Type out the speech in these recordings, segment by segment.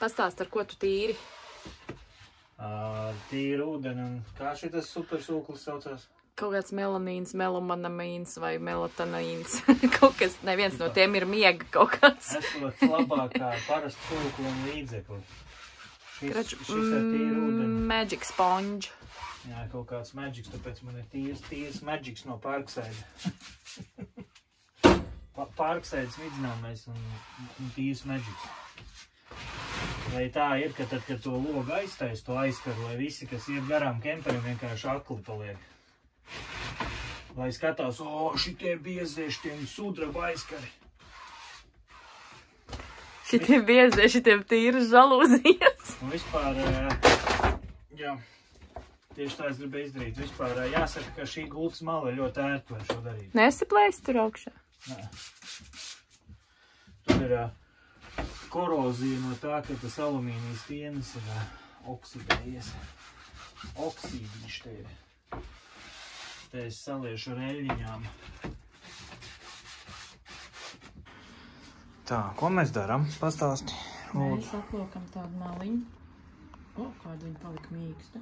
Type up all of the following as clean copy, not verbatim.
Pastāst, ar ko tu tīri? Tīri ūdeni un kā šitas supersūklis saucās? Kaut kāds melanīns, melamanamīns vai melatonīns. Kaut kas, neviens no tiem ir miega kaut kāds. Esot labākā parasta sūkli un līdzekli. Šis ir tīri ūdeni. Magic sponge. Jā, kaut kāds magics, tāpēc man ir tīrs magics no Parkside. Parkside smidzināmais un tīrs magics. Lai tā ir, ka tad, kad to logu aiztais, to aizkaru, lai visi, kas iet garām kemperiem, vienkārši akli paliek. Lai skatās, šitie biezie, šitiem sudraba aizkari. Šitiem biezie, šitiem tīras žalūzijas. Un vispār, jā, tieši tā es gribēju izdarīt. Vispār jāsaka, ka šī gultas mala ir ļoti ērta, lai šo darīt. Nesiplēs tur augšā? Nē. Tur ir korozija no tā, ka tas alumīnijas tienis ir oksidējies. Oksīdiņš te ir. Te es saliešu ar eļļiņām. Tā, ko mēs darām? Pastāsti. Mēs aplokam tādu maliņu. Kāda viņa palika mīksta.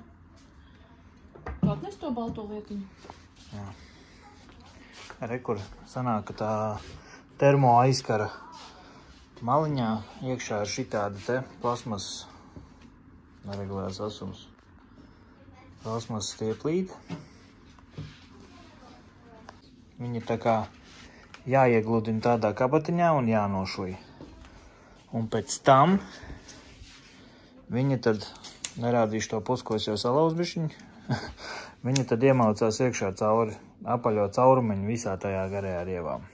Atnes to balto lietiņu. Jā. Rekur sanāk, ka tā termo aizkara maliņā iekšā ir šitāda te plasmas neregulēts asums. Plasmas stieplīte. Viņa tā kā jāiegludina tādā kabatiņā un jānošuj. Un pēc tam viņa tad, nerādīšu to pusi, ko es jau salauz bišķiņu, viņa tad iemaucās iekšā cauri, apaļo caurumiņu visā tajā garajā rievām.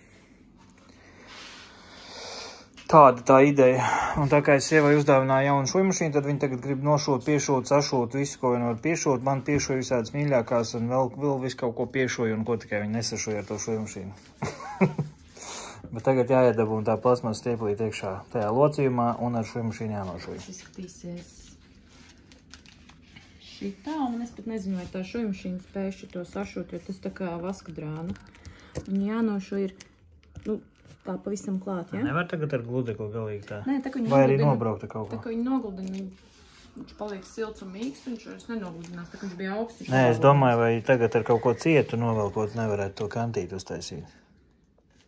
Tāda tā ideja. Un tā kā es sievai uzdāvināju jaunu šujmašīnu, tad viņi tagad grib nošūt, piešūt, sašūt visu, ko viņi var piešūt. Man piešoja visādas mīļākās un vēl visu kaut ko piešoja un ko tikai viņi nesašoja ar to šujmašīnu. Bet tagad jāiedabūna tā plasmas stieplīt iekšā tajā locījumā un ar šujmašīnu jānošuja. Tas izskatīsies šitā, un es pat nezinu, vai tā šujmašīna spēj šito sašūt, jo tas tā kā vaska drāna. Un jānošuja ir, tā pavisam klāt, ja? Nevar tagad ar gludekli galīgi tā? Nē, tā kā viņi vai arī nobraukta kaut ko? Tā kā viņi nogludina, viņš paliek silts un mīksts, viņš vairs nenogludinās, tā kā viņš bija augsts. Nē, es domāju, vai tagad ar kaut ko cietu novelkot nevarētu to kantīti uztaisīt.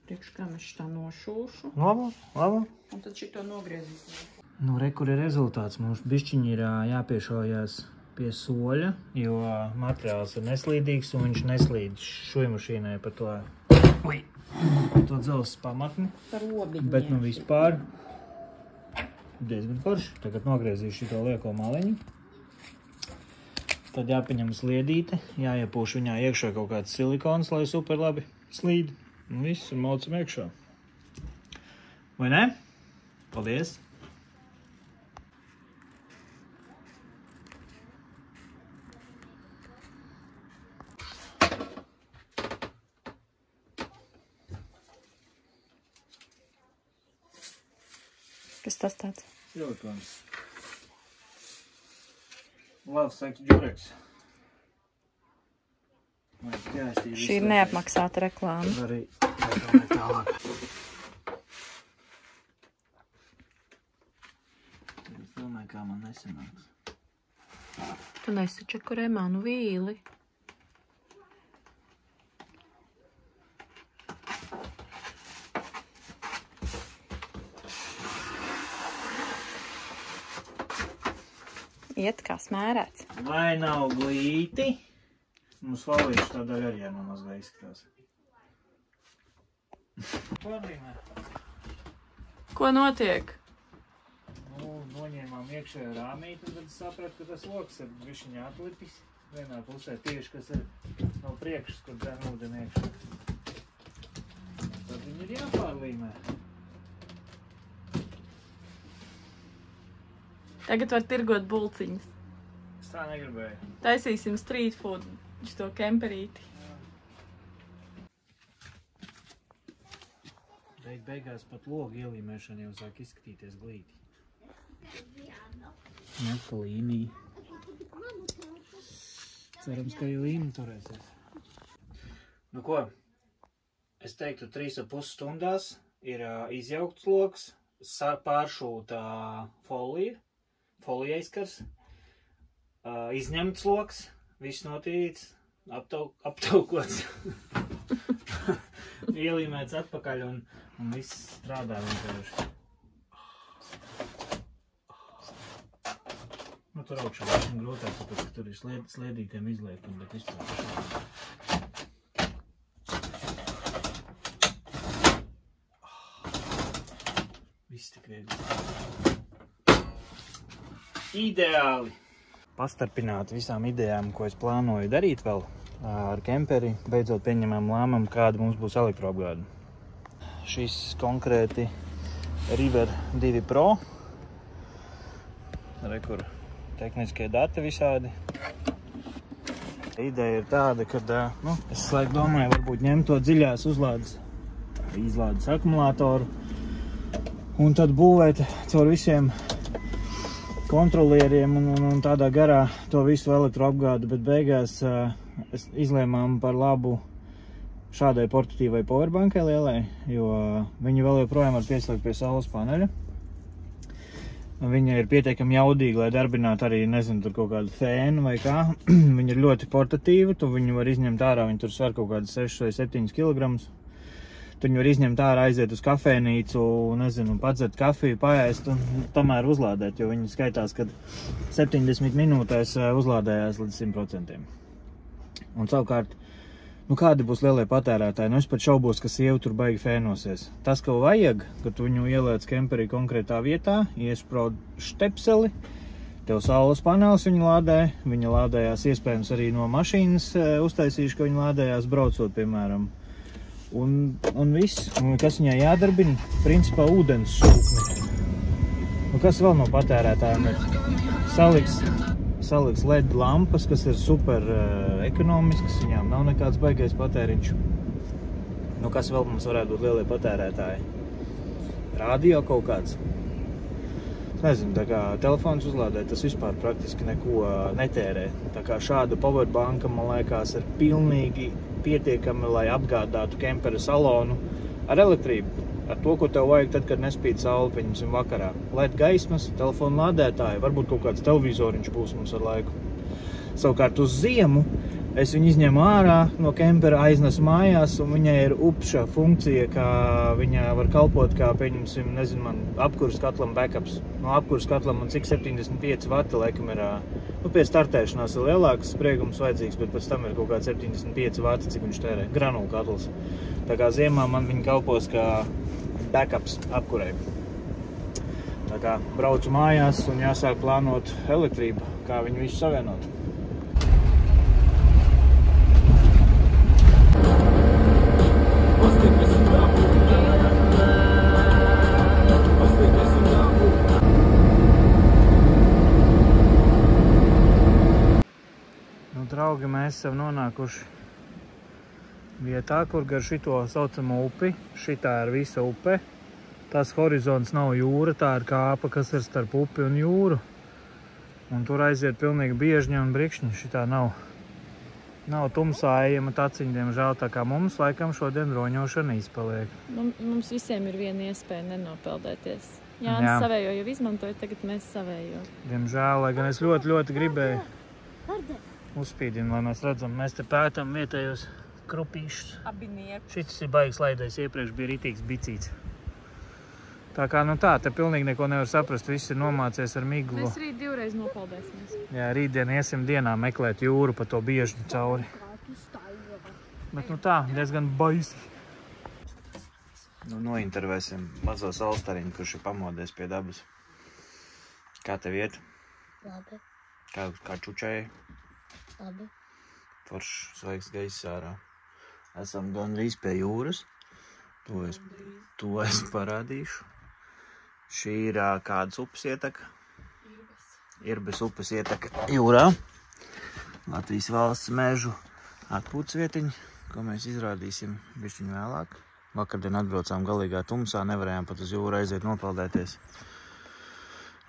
Priekš kā mēs šitā nošūšu. Labi. Un tad šito nogriezīsim. Nu, re, kur ir rezultāts. Mums bišķiņi ir jāpiešojās pie soļa, jo materiāls ir neslīdīgs un viņš neslīd šujmašīnai pa to dzelzs pamatni. Par obiņiem. Bet nu vispār diezgan forši. Tagad nogriezīšu šito lieko maliņu. Tad jāpaņem sliedīte, jāiepūš viņā iekšā kaut kāds silikons, lai super labi slīd. Un viss, un maucam iekšā. Vai ne? Paldies! Kas tas tāds? Silikons. Love sex Durex. Šī ir neapmaksāta reklāma. Tad arī reklāmē tālāk. Es domāju, kā man nesanāks. Tu nesačakurē manu vīli. Iet kā smērēts. Vai nav glīti? Mums valīšu tā daļa arī jānomazgā izskatās. Pārlīmē. Ko notiek? Nu, noņēmām iekšējo rāmīti, un tad sapratu, ka tas loks ir višķiņā atlipis. Vienā pusē tieši, kas ir no priekšas, kur dzen ūdeni iekšā. Tad viņi ir jāpārlīmē. Tagad var tirgot bulciņas. Es tā negribēju. Taisīsim street food, šito kemperīti. Beigās pat logu ielīmēšana jau sāk izskatīties glīti. Neka līnija. Cerams, ka jau līnija turēsies. Nu ko, es teiktu 3,5 stundās ir izjaukts logs, pāršūta folija, folija izkars, izņemts loks, viss notīrīts, aptaukots, ielīmēts atpakaļ un viss strādā vienkārši. Nu, tur augšā ir grūtāk, tāpēc, ka tur ir sliedītiem izliekumi, bet vispār. Viss tik viegli. Ideāli! Pastarpināt visām idejām, ko es plānoju darīt vēl ar kemperi, beidzot pieņemam lēmumu, kāda mums būs elektroapgāde. Šis konkrēti River 2 Pro. Rekur tehniskie dati visādi. Ideja ir tāda, ka es laik domāju, varbūt ņemt to dziļās izlādes akumulātoru un tad būvēt caur visiem kontrolieriem un tādā garā to visu elektroapgādi, bet beigās izlēmām par labu šādai portatīvai powerbankai lielai, jo viņi vēl joprojām var pieslēgt pie saules paneļa. Viņa ir pietiekami jaudīga, lai darbinātu arī, nezinu, tur kaut kādu fēnu vai kā. Viņa ir ļoti portatīva, tu viņu var izņemt ārā, viņa tur sver kaut kādas 6 vai 7 kg. Tu viņu var izņemt ārā, aiziet uz kafēnīcu, nezinu, padzert kafiju, paēst un tomēr uzlādēt, jo viņi skaitās, kad 70 minūtēs uzlādējās līdz 100%. Un savukārt, kādi būs lielie patērētāji? Es pat šaubos, ka sieva tur baigi fēnosies. Tas, ko vajag, kad tu viņu ieliec kemperī konkrētā vietā, iesprod štepseli, tev saules panelis viņu lādē, viņa lādējās iespējams arī no mašīnas uztaisīšu, ka viņa lādējās braucot, piemēram. Un viss, kas viņai jādarbina, principā ūdens sūkni. Kas vēl no patērētājiem ir? Saliks LED lampas, kas ir super ekonomiskas, viņām nav nekāds baigais patēriņš. Kas vēl mums varētu būt lielie patērētāji? Radio kaut kāds. Es nezinu, tā kā telefons uzlādēt, tas vispār praktiski neko netērē. Tā kā šāda powerbanka, man liekas, ir pilnīgi pietiekami, lai apgādātu kempera salonu ar elektrību. Ar to, ko tev vajag tad, kad nespīd saule, pieņemsim vakarā. LED gaismas, telefonu lādētāji, varbūt kaut kāds televizoriņš būs mums ar laiku. Savukārt uz ziemu es viņu izņemu ārā no kempera, aiznesu mājās, un viņai ir upša funkcija, kā viņa var kalpot kā, pieņemsim, nezinu man, apkurs katlam backups. No apkurs katlam man cik 75 vati, laikam ir, pie startēšanās ir lielāks spriegums vajadzīgs, bet pēc tam ir kaut kāds 75 vati, cik viņš tērē, granulu katls. Tā kā ziemā man viņa kalpos kā backups apkurei. Tā kā braucu mājās un jāsāk plānot elektrību, kā viņu visu savienot. Draugi, mēs esam nonākuši vietā, kur gar šito saucamo upi, šitā ir visa upe. Tas horizonts nav jūra, tā ir kāpa, kas ir starp upi un jūru. Un tur aiziet pilnīgi biežņa un brikšņa, šitā nav tumsā ejama taciņa, diemžēl, tā kā mums laikam šodien roņošana izpaliek. Mums visiem ir viena iespēja nenopeldēties. Jānis savējo jau izmantoja, tagad mēs savējo. Diemžēl, lai gan es ļoti gribēju uzspīdinu, lai mēs redzam. Mēs te pētam vietējos krupīšus. Abiniekus. Šitas ir baigas laidais, iepriekš bija ritīgs bicīts. Tā kā, te pilnīgi neko nevar saprast, viss ir nomācies ar miglu. Mēs rīt divreiz nopeldēsimies. Jā, rītdien iesim dienā meklēt jūru pa to biežņu cauri. Bet, diezgan baisi. Nointervēsim mazo salstariņu, kurš ir pamodies pie dabas. Kā tev iet? Labi. Kā čučēji? Labi. Foršs, svaigs gaiss ārā. Esam gandrīz pie jūras. To es parādīšu. Šī ir kādas upes ieteka? Irbes upes ieteka jūrā. Latvijas valsts mežu atpūtas vietiņa, ko mēs izrādīsim bišķiņ vēlāk. Vakardien atbraucām galīgā tumsā, nevarējām pat uz jūru aiziet nopeldēties.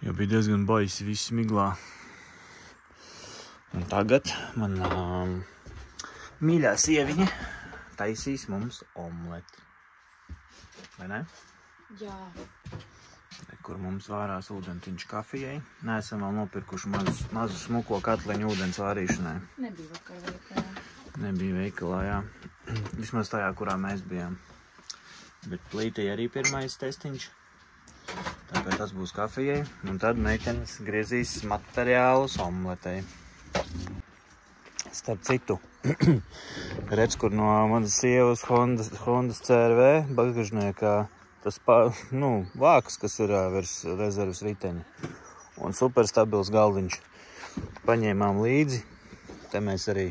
Jo bija diezgan baisi viss miglā. Un tagad man mīļā sieviņa taisīs mums omleti. Vai ne? Jā. Kur mums vārās ūdentiņš kafijai. Neesam vēl nopirkuši mazu smuko katliņu ūdens vārīšanai. Nebija vakar veikalā. Nebija veikalā, jā. Vismaz tajā, kurā mēs bijām. Bet plītī arī pirmais testiņš. Tāpēc tas būs kafijai. Un tad meitenes griezīs materiālus omletei. Starp citu, redz, kur no manas sievas Hondas CRV bagažniekā tas vāks, kas ir virs rezervas riteņa. Un super stabils galdiņš. Paņēmām līdzi. Te mēs arī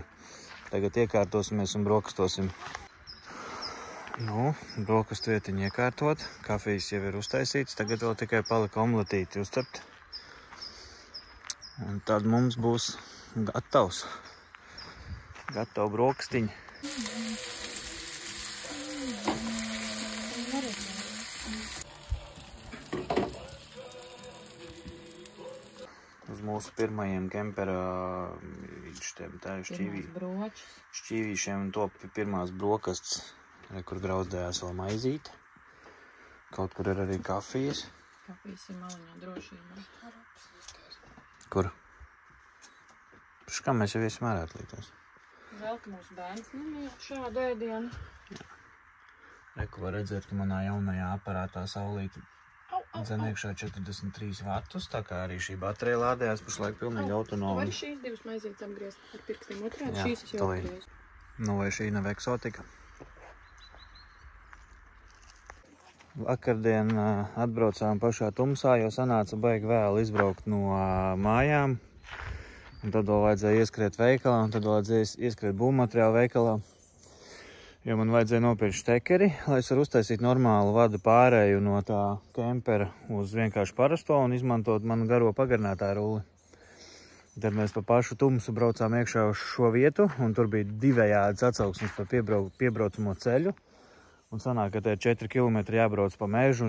tagad iekārtosimies un brokastosim. Brokastu vietiņu iekārtot. Kafijas jau ir uztaisīts. Tagad vēl tikai palika omletīti uzcept. Un tad mums būs gatavs. Gatava brokastiņa. Uz mūsu pirmajiem kempera šķīvīšiem top pirmās brokastis, kur grauzdējās vēl maizīte. Kaut kur ir arī kafijas. Kafijas ir maliņā drošībā. Kur? Kā mēs jau visi varētu lītos? Žēl, ka mūsu bērns nemīl šādu ēdienu. Reku var redzēt, ka manā jaunajā aparātā saulīti dzen iekšā 43 vatus, tā kā arī šī baterija lādējās pašlaik pilnīgi autonomi. Vai šīs divas maizītes apgriezt ar pirkstiem otrādi? Šīs es jau apgriezu. Vai šī nav eksotika? Vakardien atbraucām pašā tumsā, jo sanāca baigi vēl izbraukt no mājām. Un tad vēl vajadzēja ieskriet veikalā, un tad vēl vajadzēja ieskriet būvmateriālu veikalā. Jo man vajadzēja nopirkt štekeri, lai es varu uztaisīt normālu vadu pārēju no tā kempera uz vienkārši parasto un izmantot manu garo pagarinātāju rulli. Tad mēs pa pašu tumsu braucām iekšā uz šo vietu, un tur bija divējādas atsauksmes par piebraucamo ceļu. Un sanāk, ka te ir 4 kilometri jābrauc pa mežu,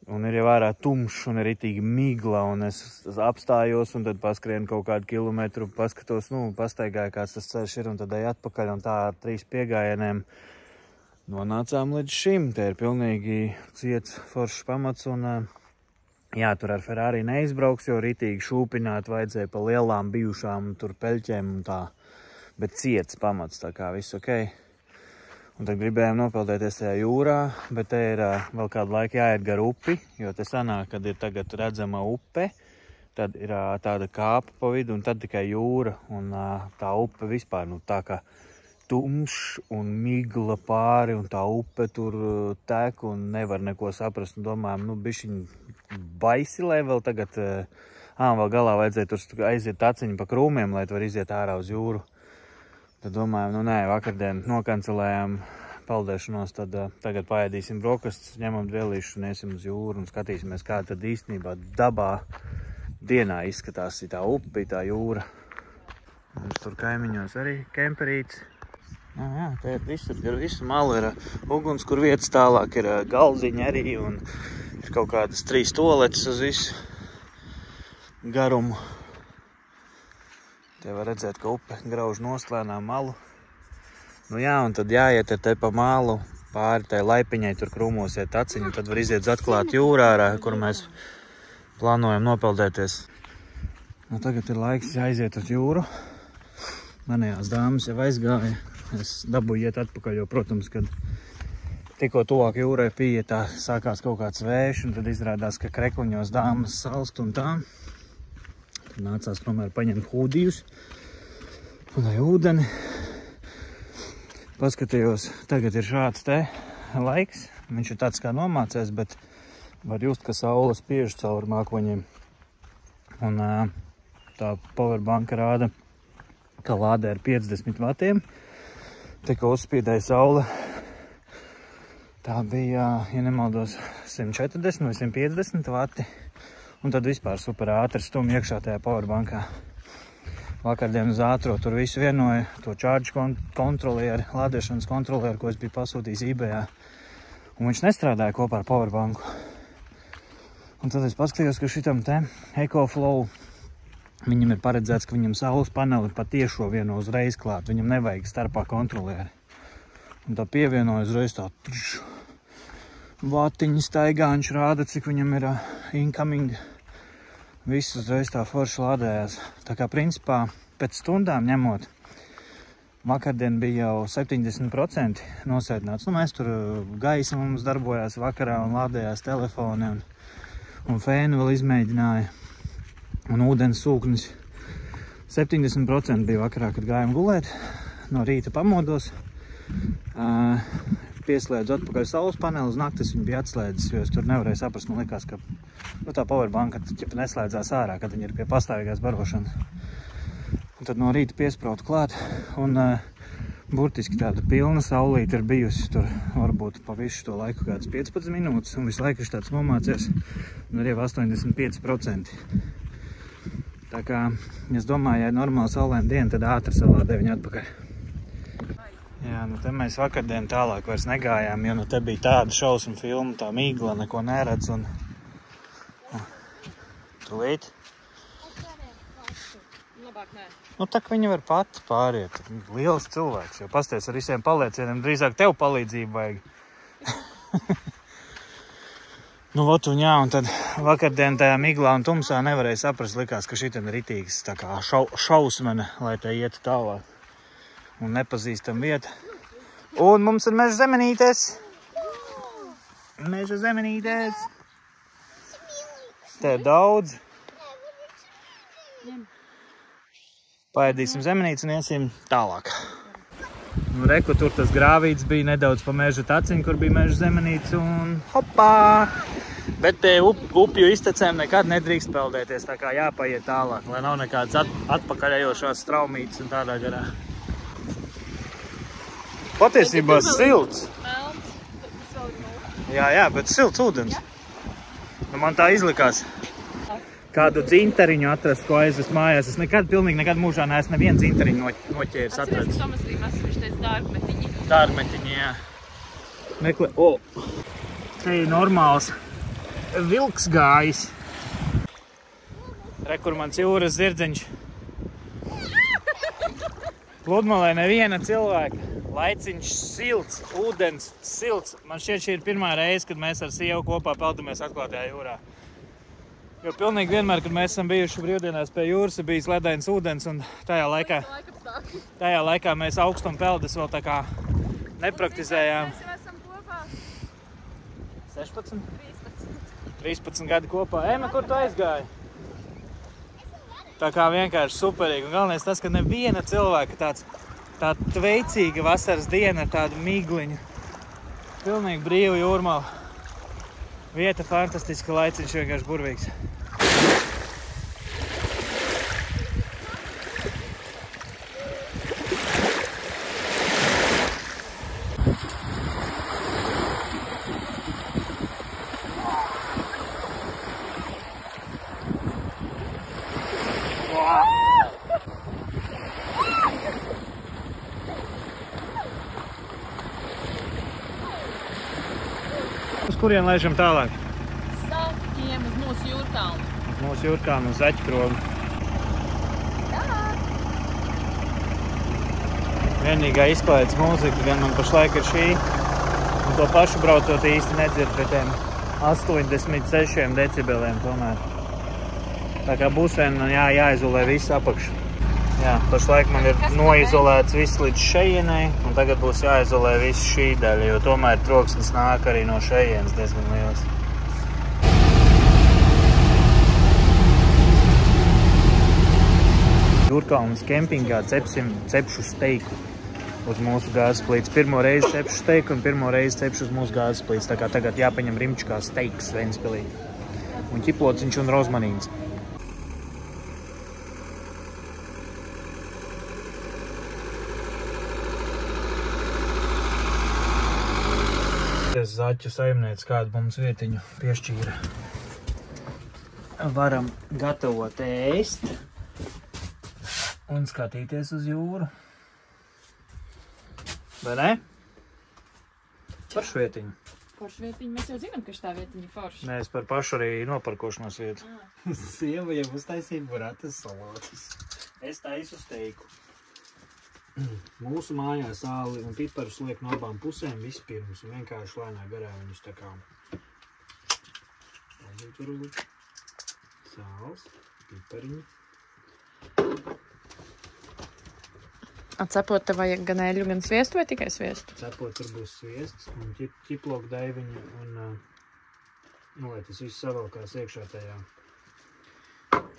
un ir jau ārā tumšs un ir ritīgi migla, un es apstājos, un tad paskrienu kaut kādu kilometru, paskatos, pastaigāju, kāds tas ceļš ir, un tad eju atpakaļ, un tā ar 3 piegājieniem nonācām līdz šim. Te ir pilnīgi ciets foršs pamats, un jā, tur ar Ferrari neizbrauks, jo ritīgi šūpināt vajadzēja pa lielām bijušām tur peļķēm un tā, bet ciets pamats, tā kā viss ok. Un tad gribējām nopeldēties tajā jūrā, bet te ir vēl kādu laiku jāiet gar upi, jo te sanāk, kad ir tagad redzama upe, tad ir tāda kāpa pa vidu un tad tikai jūra. Un tā upe vispār, tā kā tumšs un migla pāri un tā upe tur tek un nevar neko saprast. Un domājam, bišķiņ baisi, lai vēl tagad, vēl galā vajadzēja tur aiziet taciņu pa krūmiem, lai tu var iziet ārā uz jūru. Tad domājam, vakardien nokancelējām peldēšanos, tad tagad paēdīsim brokastus, ņemam dvēlīšus un iesim uz jūru un skatīsimies, kā tad īstenībā dabā dienā izskatās tā upe, tā jūra. Mums tur kaimiņos arī kemperīts. Jā, te ir visur, gar visu malu ir uguns, kur vietas tālāk ir galdiņi arī un ir kaut kādas 3 toaletes uz visu garumu. Te var redzēt, ka upe grauž noslēnām malu. Jā, un tad jāiet te pa malu pāri tai laipiņai, tur krūmos iet taciņu, tad var iziet uz atklāt jūrā, kur mēs plānojam nopeldēties. Tagad ir laiks aiziet uz jūru. Manējās dāmas jau aizgāja. Es dabūju iet atpakaļ, jo, protams, kad tikko tuvāk jūrai pieeja, tā sākās kaut kāds vējš, un tad izrādās, ka krekliņos dāmas salst un tā. Nācās tomēr paņemt hūdijus un ūdeni. Paskatījos, tagad ir šāds te laiks. Viņš ir tāds kā nomācēs, bet var just, ka saule spiež cauri mākoņiem. Un tā powerbanka rāda, ka lādē ar 50 vatiem. Tikko uzspīdēja saule. Tā bija, ja nemaldos, 140 vai 150 vati. Un tad vispār super ātri stum iekšā tajā powerbankā. Vakardien uz ātro tur visu vienoja to charge kontrolieri, lādēšanas kontrolieri, ko es biju pasūtījis eBayā. Un viņš nestrādāja kopā ar powerbanku. Un tad es paskatījos, ka šitam te EcoFlow, viņam ir paredzēts, ka viņam saules paneli pa tiešo vieno uzreiz klāt. Viņam nevajag starpā kontrolieri. Un tā pievienoja uzreiz tā. vatiņu staigā, viņš rāda, cik viņam ir incoming. Viss uzreiz tā forši lādējās. Tā kā principā pēc stundām ņemot, vakardien bija jau 70% nosēdināts. Nu, mēs tur gaisa mums darbojās vakarā un lādējās telefoni un fēnu vēl izmēģināja. Un ūdens sūknis 70% bija vakarā, kad gājām gulēt. No rīta pamodos. Pieslēdzu atpakaļ saules paneli, uz naktis viņa bija atslēdzis, jo es tur nevarēju saprast, man likās, ka tā powerbanka neslēdzās ārā, kad viņa ir pie pastāvīgās barošanas. Un tad no rīta piesprautu klāt, un burtiski tāda pilna saulīte ir bijusi tur varbūt pa visu to laiku kāds 15 minūtes, un visu laiku ir tāds nomācies, un arī 85%. Tā kā, es domāju, ja normāli saulēm diena, tad ātri salādē viņa atpakaļ. Jā, nu te mēs vakardien tālāk vairs negājām, jo nu te bija tāda šausmu filma, tā mīgla, neko neredz un... Tūlīt? Labāk nē. Nu tak viņa var pati pāriet. Liels cilvēks, jo pasties ar visiem paliecieniem, drīzāk tev palīdzību vajag. Nu, ot, un jā, un tad vakardien tajā miglā un tumsā nevarēja saprast, likās, ka šitien ir ritīgs tā kā šausmene, lai te ietu tālāk. Un nepazīstam vietu. Un mums ir meža zemenītes. Meža zemenītes. Te ir daudz. Paēdīsim zemenītes un iesim tālāk. Nu, reku, tur tas grāvīts bija nedaudz pa meža taciņu, kur bija meža zemenītes un hopā! Bet te upju iztecēm nekad nedrīkst peldēties, tā kā jāpaiet tālāk, lai nav nekādas atpakaļejošās straumītes un tādā garā. Patiesībā silts. Jā, bet silts ūdens. Nu, man tā izlikās. Kādu dzinteriņu atrast, ko aizvest mājās. Es pilnīgi nekad mūžā neesmu nevienu dzinteriņu noķēris atrast. Atceries, ka Tomas arī mazs, viņš teica dārgmetiņi. Dārgmetiņi, jā. Meklē, te ir normāls vilks gājis. Re, kur mans jūras zirdziņš. Pludmalē neviena cilvēka. Laiciņš silts, ūdens silts. Man šķiet, šī ir pirmā reize, kad mēs ar sievu kopā peldamies atklātajā jūrā. Jo pilnīgi vienmēr, kad mēs esam bijuši brīvdienās pie jūras, ir bijis ledains ūdens, un tajā laikā mēs augstuma peldes vēl tā kā nepraktizējām. Mēs jau esam kopā. 16? 13 gadi kopā. Ēma, kur tu aizgāji? Tā kā vienkārši superīgi. Un galvenais tas, ka neviena cilvēka tā tveicīga vasaras diena ar tādu migliņu. Pilnīgi brīvu jūrmalu. Vieta fantastiska, laiciņš vienkārši burvīgs. Uz kurien laižam tālāk? Zaķiem uz mūsu jūrkalnu. Uz mūsu jūrkalnu, uz Zaķkrogu. Vienīgā izklaides mūzika gan man pašlaik ir šī. Un to pašu braucot īsti nedzird pie tiem 86 decibeliem tomēr. Tā kā būs vien jāizolē viss apakš. Jā, pašlaik man ir noizolēts viss līdz šejienei, un tagad būs jāizolē viss šī daļa, jo tomēr troksnis nāk arī no šejienes diezgan liels. Jūrkalnas kempingā cepšu steiku uz mūsu gāzes plīts. Pirmo reizi cepšu steiku un pirmo reizi cepšu uz mūsu gāzes plīts. Tā kā tagad jāpaņem rimčkā steiks Ventspilī. Un ķiplociņš un rozmanīns. Zaķu saimniec kādu mums vietiņu piešķīra. Varam gatavot ēst un skatīties uz jūru. Vai ne? Paršu vietiņu. Paršu vietiņu, mēs jau zinām, ka šitā vietiņa forša. Nē, es par pašu arī noparkošanos vietu. Sieva jau uztaisīja burātas salātus. Es taisu steiku. Mūsu mājās sāli un piparus liek no abām pusēm vispirms un vienkārši lēnā garā viņus tā kā tur likt. Sāls, pipariņi. Cepot te vajag gan eļu, gan sviestu vai tikai sviestu? Cepot tur būs sviests un ķiploku daiviņa un lai tas viss savalkās iekšā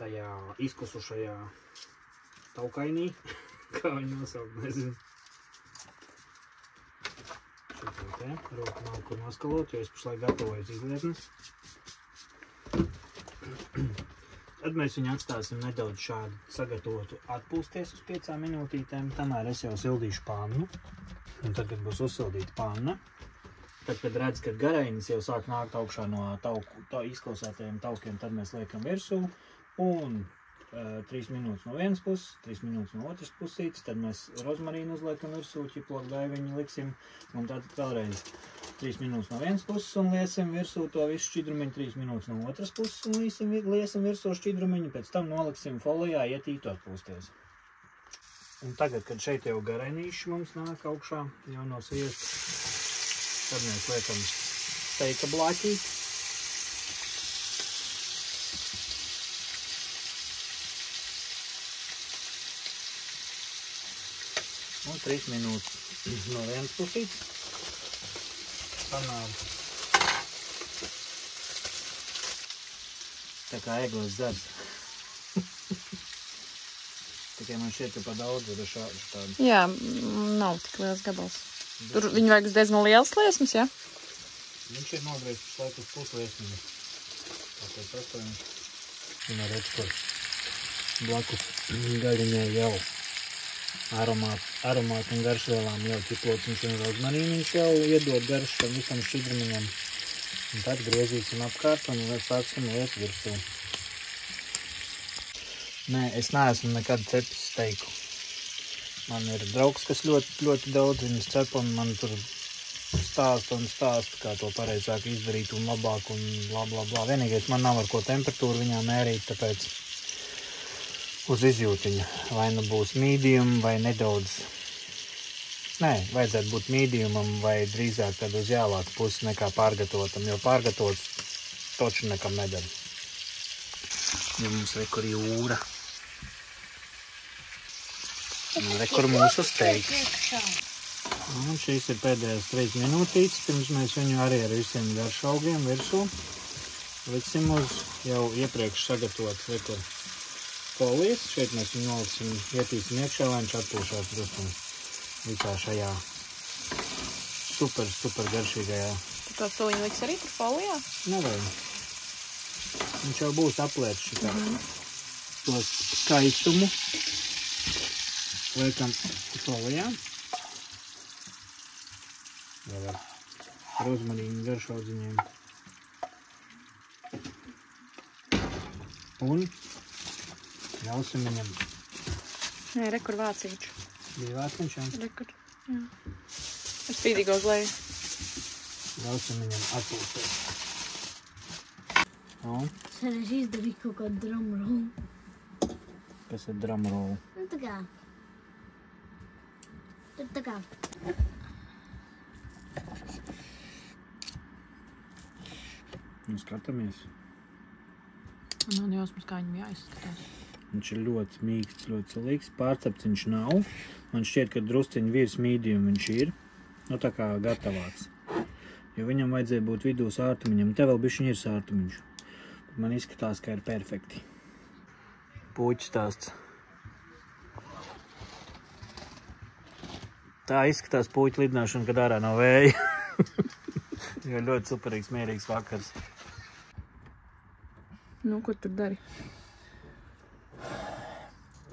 tajā izkusušajā taukainī, kā viņi nosaukt, nezinu. Šitā te, roku nav kur noskalot, jo es pašlaik gatavoju izlietnes. Tad mēs viņu atstāsim nedaudz šādi sagatavotu atpūsties uz 5 minūtītēm. Tamēr es jau sildīšu pannu. Un tad, kad būs uzsildīta panna, tad, kad redz, ka garainis jau sāk nākt augšā no izklausētajiem taukiem, tad mēs liekam virsū. Un 3 minūtes no vienas puses, 3 minūtes no otras pusītes. Tad mēs rozmarīnu uzliekam virsū, ķiploku daiviņu liksim. Un tad vēlreiz 3 minūtes no vienas puses un liesim virsū to visu šķidrumiņu, 3 minūtes no otras puses un liesim virsū šķidrumiņu, pēc tam noliksim folijā, ietītu atpūsties. Un tagad, kad šeit jau garainīši mums nāk augšā, jau no sviesta, tad mēs liekam steika blāķīt. Un 3 minūtes no vienas pusītes. Sanāk. Tā kā eglis dzers. Tikai man šķiet, ka pa daudz ir šādi. Jā, nav tik liels gabals. Tur viņu vajag uz diezgan liels liesmas, jā? Viņš ir nogriezts pašlaik uz pusliesmiņu. Tāpēc 8. Un redz, kur blakus gaļiņai jau aromātu un garšvielām jau ķiplociņš un rozmarīniņš jau iedod garšu tam visam šķidrumiņam. Un tad griezīsim apkārt un sāksim liet virsū. Nē, es neesmu nekad cepis steiku. Man ir draugs, kas ļoti daudz viņus cep un man tur stāsta, kā to pareizāk izdarīt un labāk un blablabla. Vienīgais man nav ar ko temperatūru viņā mērīt, tāpēc uz izjūtiņu. Vai nu būs medium vai nedaudz. Nē, vajadzētu būt mediumam vai drīzāk tad uz jālāku pusi nekā pārgatavotam, jo pārgatavots toču nekam nedara. Ja mums rekur jūra. Un rekur mūsu steiks. Un šīs ir pēdējās 3 minūtītes, pirms mēs viņu arī ar visiem garšaugiem virsū liksim uz jau iepriekš sagatavots rekur folijas. Šeit mēs viņu noliksim, ietīsim iekšā, lai viņš atpūšās drusku visā šajā super garšīgajā. Tu to soliņu liks arī tur folijā? Nevajag. Viņš jau būs aplēts šitā. To skaistumu liekam folijā. Vēl ar rozmarīnu garšaudziņiem. Un ļausim viņam. Nē, rekur vācīču. Bija vāciņš, jā? Rekur, jā. Ar spīdīgo uz leju. Ļausim viņam atpūsties. Un? Cerēšu izdarīt kaut kādu drumrolu. Kas ir drumroll? Nu tā kā. Tur tā kā. Nu skatāmies. Man jāsmas, kā viņam jāizskatās. Viņš ir ļoti mīksts, ļoti salīgs. Pārcepts viņš nav. Man šķiet, ka drusciņi virs medium viņš ir. Nu tā kā gatavāks. Jo viņam vajadzēja būt vidū sārtumiņam. Te vēl bišķiņ ir sārtumiņš. Man izskatās, ka ir perfekti. Puķu stāsts. Tā izskatās puķu lidināšana, kad ārā nav vēja. Jo ļoti superīgs, mierīgs vakars. Nu, ko tur dari?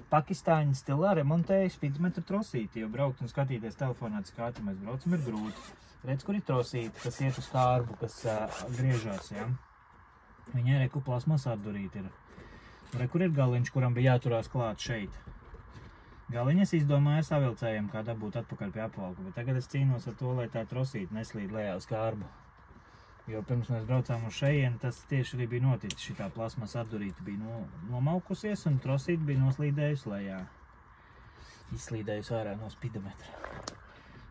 Pakistāņu stilā remontēja spīdzmetru trosīti, jo braukt un skatīties telefonā, cik ātri mēs braucam, ir grūti. Redz, kur ir trosīti, kas iet uz kārbu, kas griežās, ja? Viņai reku plasmas atdurīti ir. Rekur ir galiņš, kuram bija jāturās klāt šeit. Galiņas izdomāja ar savilcējiem, kā dabūt atpakaļ pie apvalku, bet tagad es cīnos ar to, lai tā trosīti neslīd lejā uz kārbu. Jo pirms mēs braucām uz šejienu, tas tieši arī bija noticis. Šitā plasmas atdurīta bija nomaukusies un trosīta bija noslīdējusi lejā. Izslīdējusi ārā no spidometra.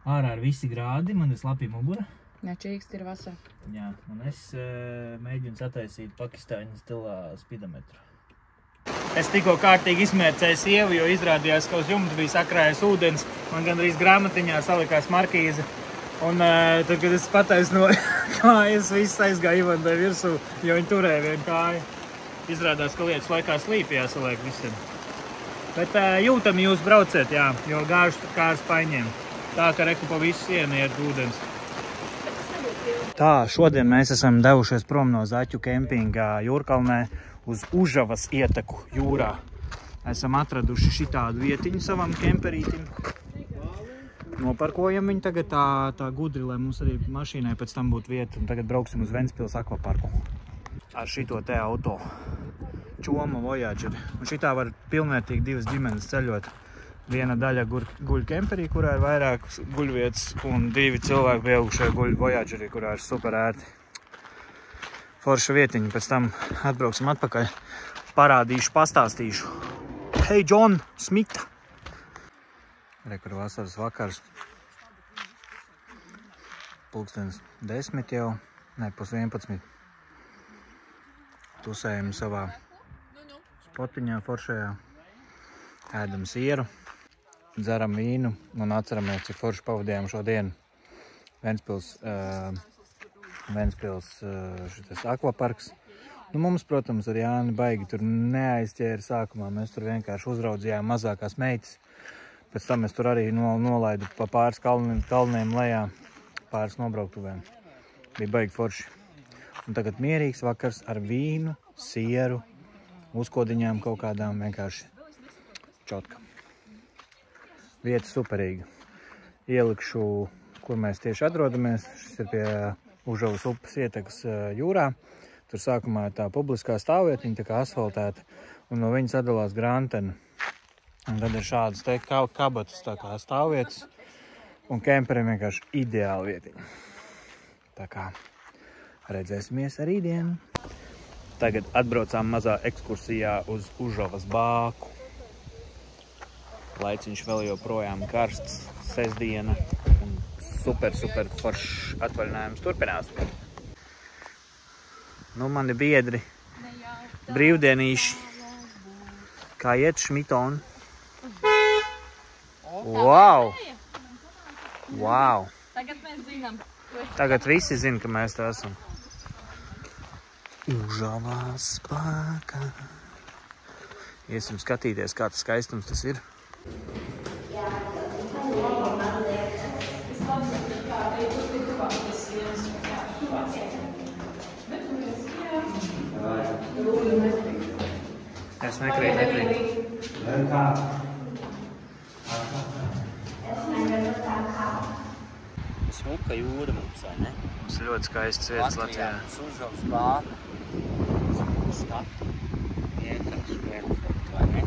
Ārā ir visi grādi, man ir slapja mugura. Nečīkst ir vasā. Jā, un es mēģinu sataisīt Pakistāņu stilā spidometru. Es tikko kārtīgi izmērcēju sievu, jo izrādījās, ka uz jumta bija sakrājies ūdens. Man gandrīz grāmatiņā salikās markīze. Un tad, kad es pataisnoju kājas, viss aizgāja Ivandai virsū, jo viņi turēja vienu kāju. Izrādās, ka lietas laikā slīpi jāsaliek visiem. Bet jūtam jūs brauciet, jā, jo gāžu kā ar spaņiem. Tā, ka reku pa visu sienu iet ūdens. Tā, šodien mēs esam devušies prom no Zaķu kempinga Jūrkalnē uz Užavas ieteku jūrā. Esam atraduši šitādu vietiņu savam kemperītim. Noparkojam viņu tagad tā gudri, lai mums arī mašīnai pēc tam būtu vieta. Un tagad brauksim uz Ventspils akvaparku. Ar šito te auto. Čoma Voyageri. Un šitā var pilnvērtīgi divas ģimenes ceļot. Viena daļa guļ kemperī, kurā ir vairākas guļvietas, un divi cilvēki pieaugušie guļ Voyagerī, kurā ir super ērti. Forša vietiņa, pēc tam atbrauksim atpakaļ. Parādīšu, pastāstīšu. Hei, John Smita! Rekur vasaras vakars. Pulkstens 10 jau, ne, 11. Tusējam savā spotiņā foršajā. Ēdam sieru, dzeram vīnu un atceramies, cik forši pavadījām šo dienu. Ventspils šitas akvaparks. Nu, mums, protams, ar Jāni baigi tur neaizķēra sākumā. Mēs tur vienkārši uzraudzījām mazākās meitas. Pēc tam es tur arī nolaidu pa pāris kalniem lejā, pāris nobrauktuvēm. Bija baigi forši. Un tagad mierīgs vakars ar vīnu, sieru, uzkodiņām kaut kādām vienkārši čotka. Vieta superīga. Ielikšu, kur mēs tieši atrodamies. Šis ir pie Užavas upes ietekas jūrā. Tur sākumā ir tā publiskā stāvvietiņa, tā kā asfaltēta, un no viņas atdalās grantena. Un tad ir šādas te kabatas, tā kā stāvvietas, un kemperiem vienkārši ideāla vietiņa. Tā kā redzēsimies rītdien. Tagad atbraucām mazā ekskursijā uz Užavas bāku. Laiciņš vēl joprojām karsts, sestdiena, un super foršs atvaļinājums turpinās. Nu, mani biedri, brīvdienīši, kā iet Šmitoni. Wow! Wow! Tagad mēs zinām. Tagad visi zina, ka mēs tā esam. Užavas bāka. Iesim skatīties, kā tas skaistums tas ir. Es nekrītu. Smuka jūra mums, vai ne? Mums ir ļoti skaistas vietas Latvijā. Užavas bāka. Skatu. Vienkārši perfekti, vai ne?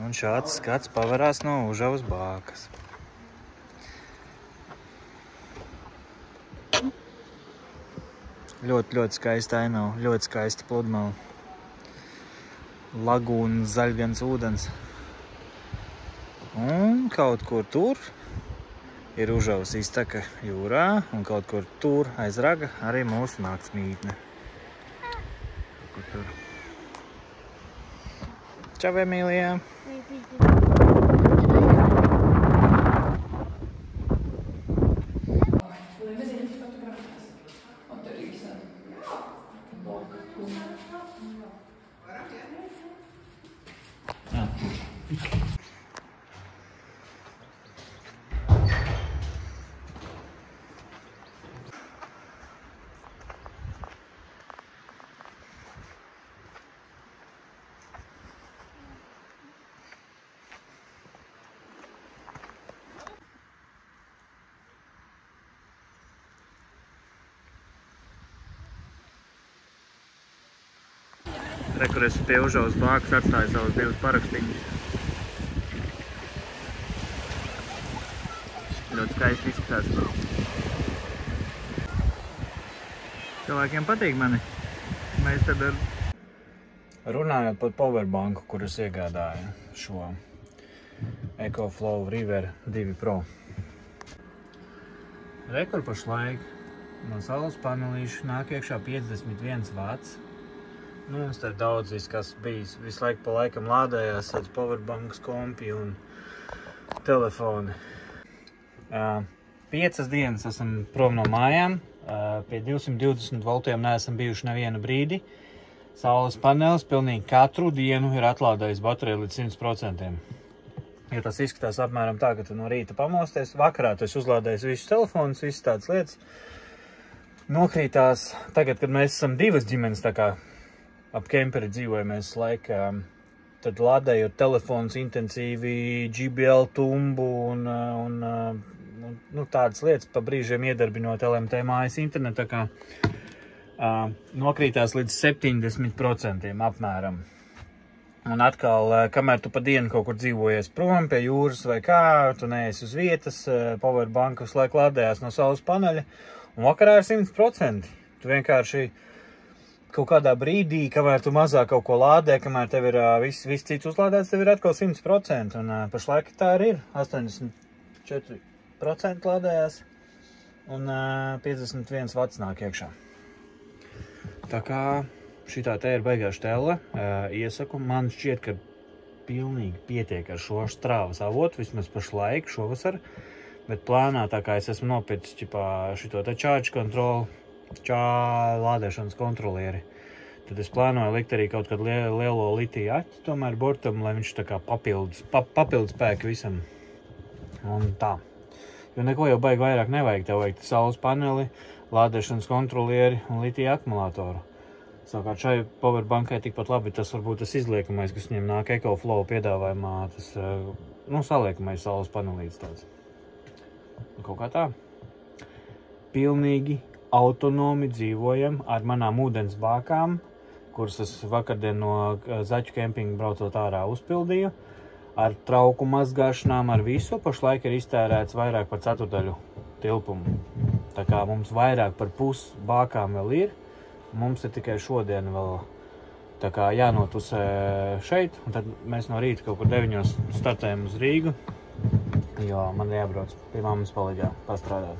Un šāds skats pavarās no Užavas bākas. Ļoti skaista ainava, ļoti skaista pludmala. Lagūna, zaļgans ūdens. Un kaut kur tur ir Užavas izteka jūrā, un kaut kur tur aiz raga arī mūsu naktsmītne. Kur tur. Čau, Emīlijā! Rekur es pie Užavas bākas atstāju savus divus parakstiņus. Ļoti skaisti izskatās. Cilvēkiem patīk mani. Mēs tad ar Runājot par powerbanku, kur es iegādāju šo EcoFlow River 2 Pro. Rekur pašlaik no saules panelīšu nāk iekšā 51 vats. Nu, mums te daudz kas bijis. Visu laiku pa laikam lādējās tāds powerbanks, kompi un telefoni. 5 dienas esam prom no mājām. Pie 220 voltiem neesam bijuši nevienu brīdi. Saules panelis pilnīgi katru dienu ir atlādējis bateriju līdz 100%. Ja tas izskatās apmēram tā, ka tu no rīta pamosties, vakarā tu esi uzlādējis visus telefonus, visas tādas lietas. Nokrītās, tagad, kad mēs esam divas ģimenes, tā kā ap kemperi dzīvojamies laikā, tad lādējot telefons intensīvi, GBL tumbu un tādas lietas, pa brīžiem iedarbinot LMT mājas internetu, tā kā nokrītās līdz 70% apmēram. Un atkal, kamēr tu pa dienu kaut kur dzīvojies prom pie jūras vai kā, tu neesi uz vietas, powerbanka visu laiku lādējās no saules paneļa, un vakarā ir 100%. Tu vienkārši kaut kādā brīdī, kamēr tu mazāk kaut ko lādē, kamēr tev ir viss cits uzlādēts, tev ir atkal 100%. Un pašlaik tā arī ir, 84% lādējās, un 51 vats nāk iekšā. Tā kā šitā te ir beigā štelle, iesaku, man šķiet, ka pilnīgi pietiek ar šo strāvas avotu, vismaz pašlaik šovasar, bet plānā, tā kā es esmu nopircis šito te charge control, lādēšanas kontrolieri, tad es plānoju likt arī kaut kādu lielo litiju aķi, tomēr bortam, lai viņš tā kā papildus spēku visam. Un tā. Jo neko jau baigi vairāk nevajag, tev vajag saules paneli, lādēšanas kontrolieri un litija akumulātoru. Savukārt šai powerbankai tikpat labi tas varbūt tas izliekamais, kas viņiem nāk EcoFlow piedāvājumā, tas, saliekamais saules panelīts tāds. Kaut kā tā. Pilnīgi autonomi dzīvojam ar manām ūdens bākām, kuras es vakardien no Zaķu kempinga braucot ārā uzpildīju. Ar trauku mazgāšanām, ar visu, pašlaik ir iztērēts vairāk par ceturdaļu tilpumu. Tā kā mums vairāk par pus bākām vēl ir, mums ir tikai šodien vēl tā kā jānotusē šeit, un tad mēs no rīta kaut kur 9 startējam uz Rīgu, jo man jābrauc pie mammas palīgā pastrādāt.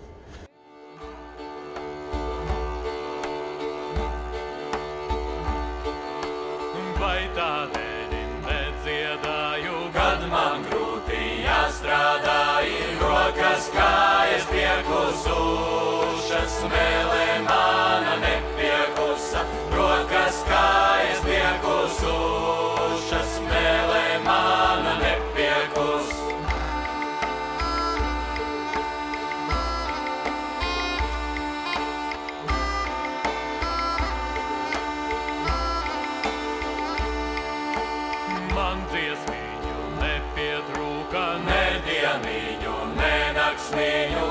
Vai tādēļ nedziedāju, kad man grūti jāstrādā, ir rokas, kājas piekusušas, mēlē mana nepiekusa. Rokas, kājas piekusušas, mēlē mana nepiekus. Man dziesmiņu nepietrūka, ne dieniņu, ne naktsmiņu.